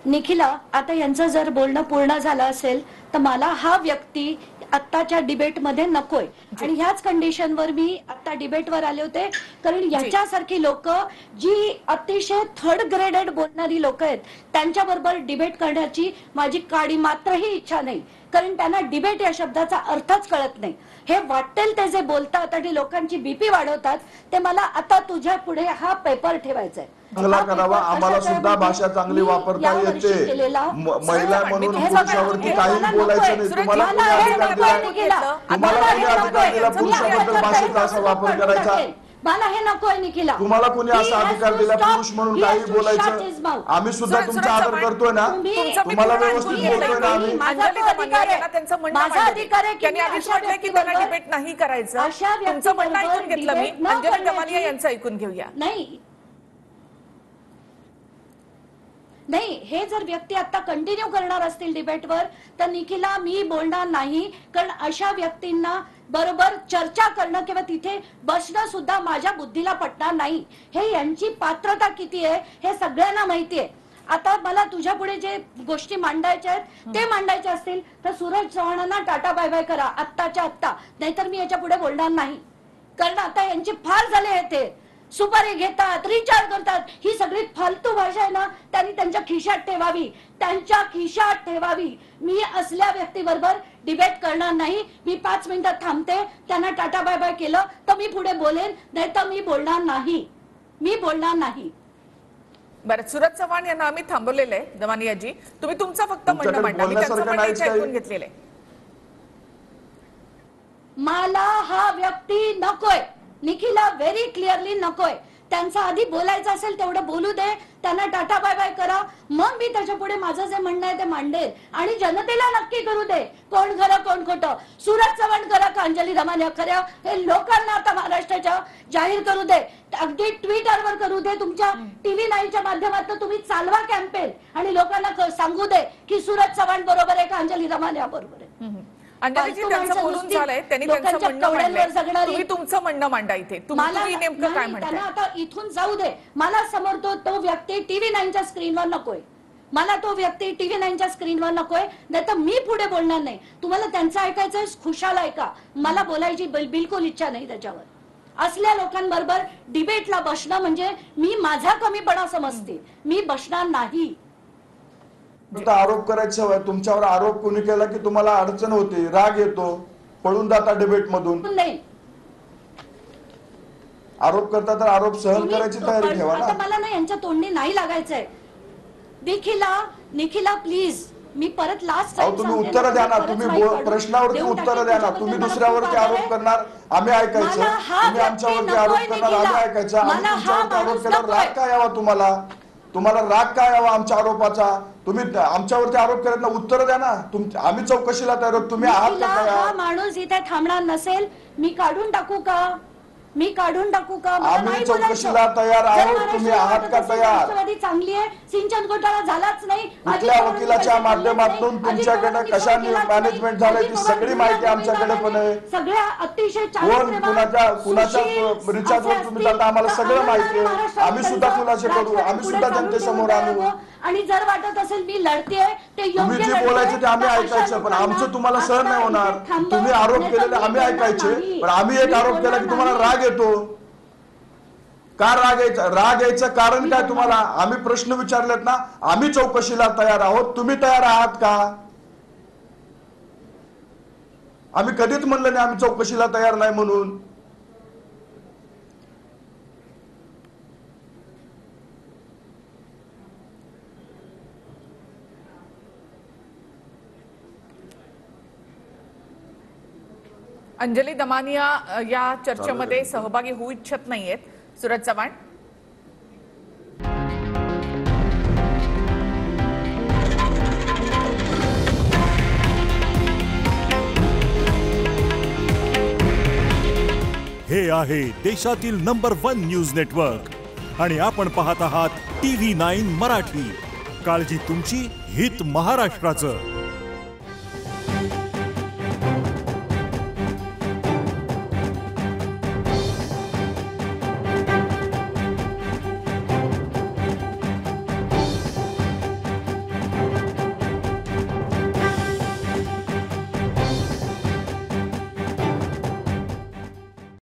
निखिला, आता यांचं जर बोलणं पूर्ण झालं असेल तर मला हा व्यक्ती आत्ताच्या डिबेटमध्ये नकोय आणि ह्याच कंडिशनवर मी आता डिबेटवर आले होते, कारण याच्यासारखी लोक जी अतिशय थर्ड ग्रेडेड बोलणारी लोक आहेत त्यांच्याबरोबर डिबेट करण्याची माझी काडी मात्रही इच्छा नाही, कारण त्यांना डिबेट या शब्दाचा अर्थच कळत नाही. हे वाटेल ते जे बोलतात आणि लोकांची बीपी वाढवतात ते मला आता तुझ्या पुढे हा पेपर ठेवायचा आहे. करावा. आम्हाला सुद्धा भाषा चांगली वापरता येते. महिला म्हणून पुरुषावरती काही बोलायचं नाही. तुम्हाला कोणी अधिकार दिला? तुम्हाला कोणी अधिकार दिला पुरुषाबद्दल भाषेचा असा वापर करायचा? मला हे नकोय निखिला. तुम्हाला कोणी असा अधिकार दिला पुरुष म्हणून काही बोलायचं? आम्ही सुद्धा तुमचा आदर करतोय ना, तुम्हाला व्यवस्थित बोलतोय ना आम्ही. माझा अधिकार आहे की त्यांनी आधीच म्हटलं की मला डिबेट नाही करायचं. तुमचं म्हणणं ऐकून घेतलं मी. अंजली दमानिया यांचं ऐकून घेऊया. नाही, हे जर व्यक्ती आता कंटिन्यू करणार असतील डिबेटवर तर निखिला मी बोलणार नाही, कारण अशा व्यक्तींना बरोबर चर्चा करणं किंवा तिथे बसणं सुद्धा माझ्या बुद्धीला पटणार नाही. हे यांची पात्रता किती आहे हे सगळ्यांना माहिती आहे. आता मला तुझ्या पुढे जे गोष्टी मांडायच्या आहेत ते मांडायचे असतील तर सूरज चव्हाणांना टाटा बाय बाय करा आत्ताच्या आत्ता, नाहीतर मी याच्या पुढे बोलणार नाही. कारण आता यांची फार झाले आहे, ते सुपारी घेतात, रिचार्ज करतात, ही सगळी फालतू भाषा आहे ना, त्यांनी त्यांच्या खिशात ठेवावी, त्यांच्या खिशात ठेवावी. मी असल्या व्यक्तीबरोबर डिबेट करणार नाही. मी 5 मिनिटं थांबते, त्यांना टाटा बाय बाय केलं तर मी पुढे बोलेन, नाही तर मी बोलणार नाही. मी बोलणार नाही. बरं, सूरज चव्हाण यांना आम्ही थांबवलेलं आहे. दमानियाजी, तुम्ही तुमचं फक्त म्हणणं मांडा. मी त्यांचं म्हणणं ऐकून घेतलेलं आहे. मला हा व्यक्ती नकोय निखिला, व्हेरी क्लिअरली नकोय. त्यांचा आधी बोलायचं असेल तेवढं बोलू दे, त्यांना टाटा बाय बाय करा, मग मी त्याच्या पुढे माझं जे म्हणणं आहे ते मांडेल आणि जनतेला नक्की करू दे कोण खरं कोण खोटं. सूरज चव्हाण खरं का अंजली दमानिया खऱ्या हे लोकांना आता महाराष्ट्राच्या जाहीर करू दे. अगदी ट्विटरवर करू दे, तुमच्या TV 9च्या माध्यमातून तुम्ही चालवा कॅम्पेन आणि लोकांना सांगू दे की सूरज चव्हाण बरोबर आहे का अंजली दमानिया बरोबर आहे. अंजलीजी, त्यांचं बोलून झालंय, त्यांनी त्यांचं म्हणणं मांडलंय. तुम्ही तुमचं म्हणणं मांडा इथे. तुम्ही नेमकं काय म्हणताय? आता इथून जाऊ दे. मला समोर तो व्यक्ती TV 9च्या स्क्रीनवर नकोय. मला तो व्यक्ती TV 9च्या स्क्रीनवर नकोय, नाही तर मी पुढे बोलणार नाही. तुम्हाला त्यांचं ऐकायचं खुशाल ऐका, मला बोलायची बिलकुल इच्छा नाही त्याच्यावर. असल्या लोकांबरोबर डिबेटला बसणं म्हणजे मी माझा कमीपणा समजते, मी बसणार नाही. आरोप करायचं हवंय. तुमच्यावर आरोप कोणी केला की तुम्हाला अडचण होते, राग येतो, पळून जाता डिबेट मधून. नाही, आरोप करता तर आरोप सहन करायची तयारी ठेवा ना. आता मला ना यांच्या तोंडी नाही लागायचंय. निखिला प्लीज, मी परत लास्ट तुम्ही उत्तर द्या ना. तुम्ही प्रश्नावरती उत्तर द्या ना. तुम्ही दुसऱ्यावरती आरोप करणार, आम्ही ऐकायचं. तुम्ही आमच्यावरती आरोप करणार, आम्ही ऐकायचं. आम्ही तुमच्यावरती आरोप केल्यावर राग काय यावा तुम्हाला? तुम्हाला राग काय यावा आमच्या आरोपाचा? तुम्ही आमच्यावरती आरोप करत ना, उत्तर द्या ना. आम्ही चौकशीला तयार आहोत. तुम्ही आहात का तयार? माणूस इथे थांबणार नसेल, मी काढून टाकू का? आम्ही चौकशीला तयार आहोत. तुम्ही आहात का तयार? चांगली आहे, सिंचन घोटाळा झालाच नाही. कुठल्या वकिलाच्या माध्यमातून तुमच्याकडे कशा मॅनेजमेंट झालंय ती सगळी माहिती आमच्याकडे पण आहे. सगळ्या अतिशय कुणाच्या रिचार्जवर तुम्ही जाता आम्हाला सगळं माहिती आहे. आम्ही सुद्धा खुलासे करू, आम्ही सुद्धा जनतेसमोर आणू. आणि जर वाटत असेल मी लढतेय ते तुम्ही जे बोलायचं ते आम्ही ऐकायचं, पण आमचं तुम्हाला सहन नाही होणार. तुम्ही आरोप केलेले आम्ही ऐकायचे, पण आम्ही एक आरोप केला की तुम्हाला राग येतो. का राग यायचं कारण काय तुम्हाला? आम्ही प्रश्न विचारलेत ना, आम्ही चौकशीला तयार आहोत. तुम्ही तयार आहात का? आम्ही कधीच म्हणलं नाही आम्ही चौकशीला तयार नाही म्हणून. अंजली दमानिया या चर्चेमध्ये सहभागी होऊ इच्छित नाहीयेत. सूरज चव्हाण, हे आहे देशातील नंबर 1 न्यूज नेटवर्क आणि आपण पाहत आहात TV 9 मराठी. काळजी तुमची, हित महाराष्ट्राचं.